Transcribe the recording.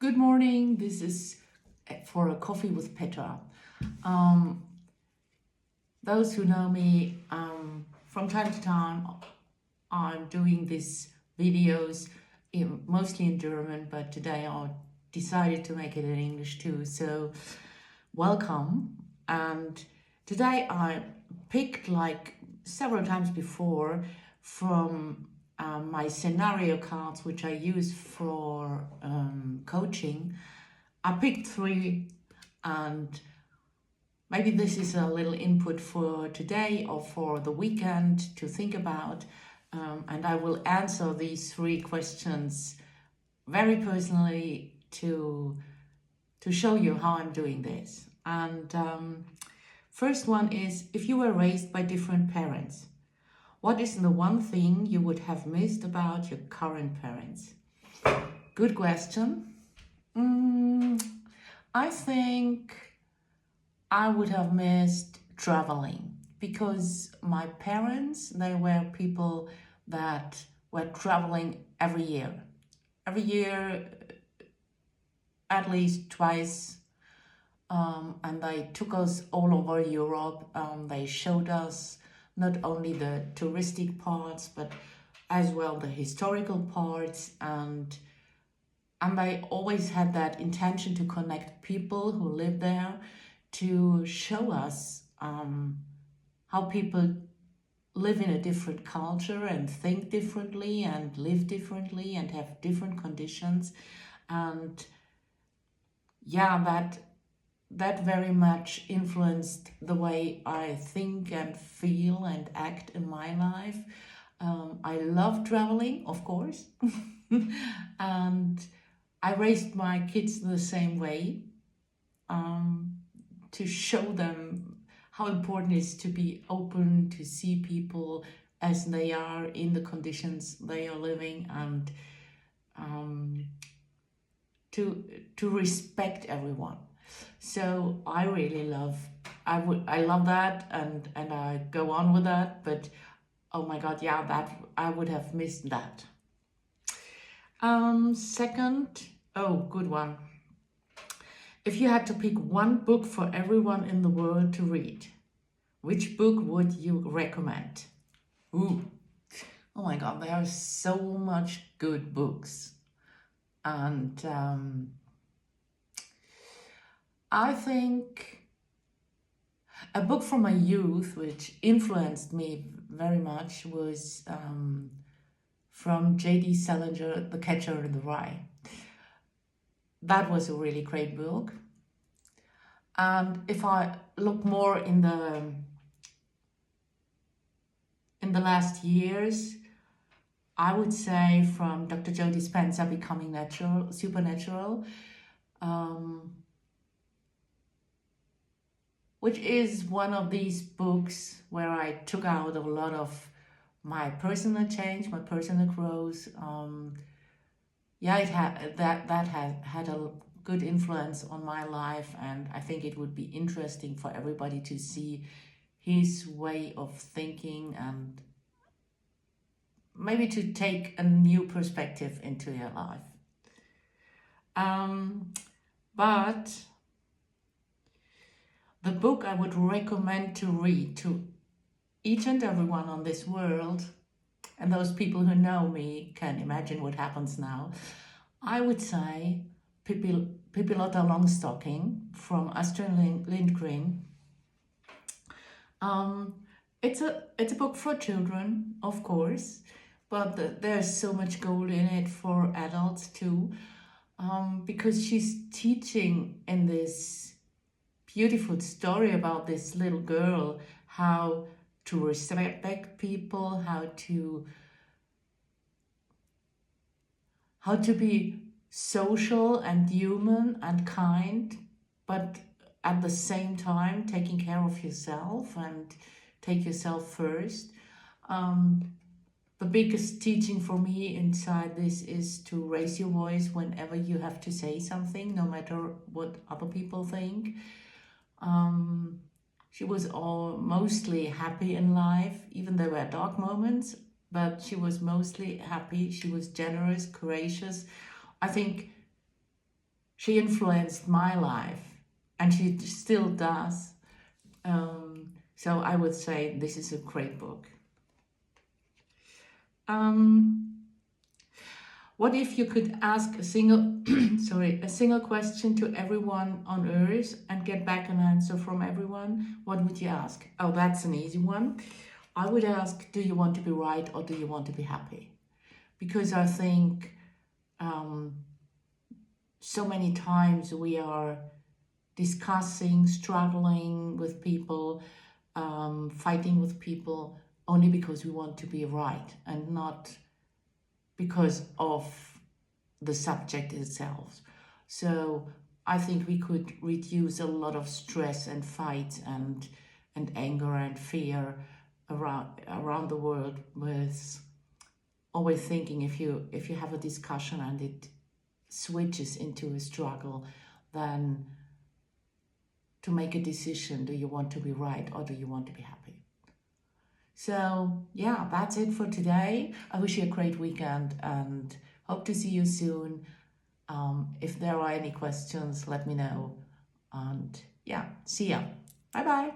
Good morning. This is for a coffee with Petra. Um, those who know me, from time to time, I'm doing these videos mostly in German, but today I decided to make it in English too. So, welcome. And today I picked, like several times before, from my scenario cards, which I use for coaching. I picked three, and maybe this is a little input for today or for the weekend to think about. And I will answer these three questions very personally to show you how I'm doing this. And first one is, if you were raised by different parents, what is the one thing you would have missed about your current parents? Good question. I think I would have missed traveling because my parents, they were people that were traveling every year. Every year, at least twice, and they took us all over Europe. They showed us not only the touristic parts, but as well the historical parts, and they always had that intention to connect people who live there, to show us how people live in a different culture and think differently and live differently and have different conditions. And yeah, that very much influenced the way I think and feel and act in my life. I love traveling, of course, and I raised my kids the same way, to show them how important it is to be open, to see people as they are in the conditions they are living, and to respect everyone. So I really love, I love that, and I go on with that. But oh my God, yeah, that I would have missed that. Second, oh, good one. If you had to pick one book for everyone in the world to read, which book would you recommend? Ooh, oh my God, there are so much good books. And I think a book from my youth which influenced me very much was from J.D. Salinger, The Catcher in the Rye. That was a really great book. And if I look more in the last years, I would say from Dr. Joe Dispenza, Becoming Natural, Supernatural, which is one of these books where I took out a lot of my personal change, my personal growth. Yeah, it had that had a good influence on my life, and I think it would be interesting for everybody to see his way of thinking and maybe to take a new perspective into your life. But the book I would recommend to read to each and everyone on this world, and those people who know me can imagine what happens now, I would say Pippilotta Longstocking from Astrid Lindgren. It's a book for children, of course, but there's so much gold in it for adults too, because she's teaching in this beautiful story about this little girl how to respect people, how to be social and human and kind, but at the same time taking care of yourself and take yourself first. The biggest teaching for me inside this is to raise your voice whenever you have to say something, no matter what other people think. She was mostly happy in life, even there were dark moments, but she was mostly happy. She was generous, courageous. I think she influenced my life, and she still does. So I would say this is a great book. What if you could ask a single a single question to everyone on Earth and get back an answer from everyone? What would you ask? Oh, that's an easy one. I would ask, do you want to be right or do you want to be happy? Because I think so many times we are discussing, struggling with people, fighting with people only because we want to be right and not because of the subject itself. So I think we could reduce a lot of stress and fights and anger and fear around the world with always thinking if you have a discussion and it switches into a struggle, then to make a decision, do you want to be right or do you want to be happy? So yeah, that's it for today. I wish you a great weekend and hope to see you soon. If there are any questions, let me know. And yeah, see ya. Bye bye.